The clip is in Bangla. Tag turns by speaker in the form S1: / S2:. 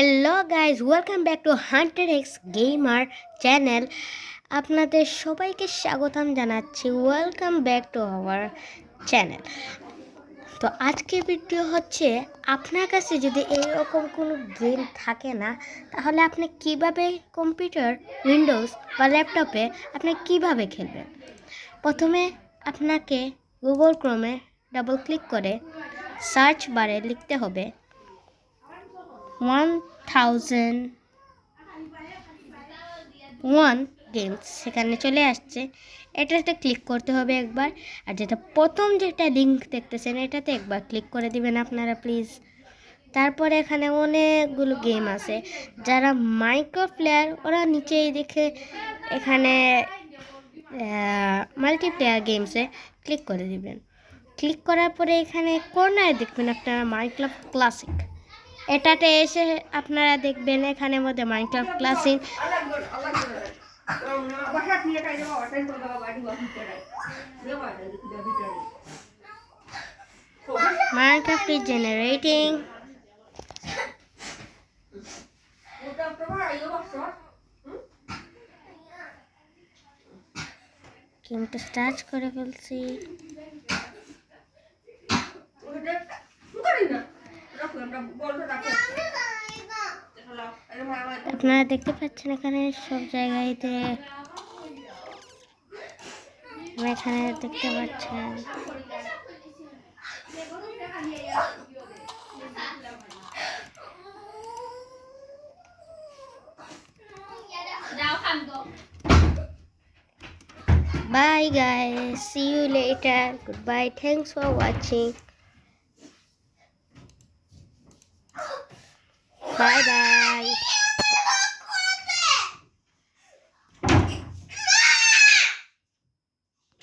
S1: Hello guys, welcome back to Hunter x gamer channel. আপনাদের সবাইকে স্বাগতম জানাচ্ছি। Welcome back to our channel. তো আজকের ভিডিও হচ্ছে, আপনার কাছে যদি এইরকম কোনো গেম থাকে না, তাহলে আপনি কিভাবে কম্পিউটার, উইন্ডোজ বা ল্যাপটপে আপনি কিভাবে খেলবেন। প্রথমে আপনাকে গুগল ক্রোমে ডাবল ক্লিক করে সার্চ বারে লিখতে হবে 1001 গেমস। সেখানে চলে আসছে, এটাতে ক্লিক করতে হবে একবার। আর যেটা লিঙ্ক দেখতেছেন এটাতে একবার ক্লিক করে দিবেন আপনারা প্লিজ। তারপরে এখানে অনেকগুলো গেম আছে। যারা মাইক্রো প্লেয়ার ওরা নিচেই দেখে এখানে মাল্টিপ্লেয়ার গেমসে ক্লিক করে দিবেন। ক্লিক করার পরে এখানে কর্নারে দেখবেন আপনারা মাইনক্রাফট ক্লাসিক, এটাতে এসে আপনারা দেখবেন এখানের মধ্যে Minecraft classic Minecraft is generating. গেমটা স্টার্ট করে ফেলছি। আপনারা দেখতে পাচ্ছেন এখানে সব জায়গাতে এখানে দেখতে পাচ্ছেন Bye guys, see you later. Goodbye, thanks for watching. Bye bye.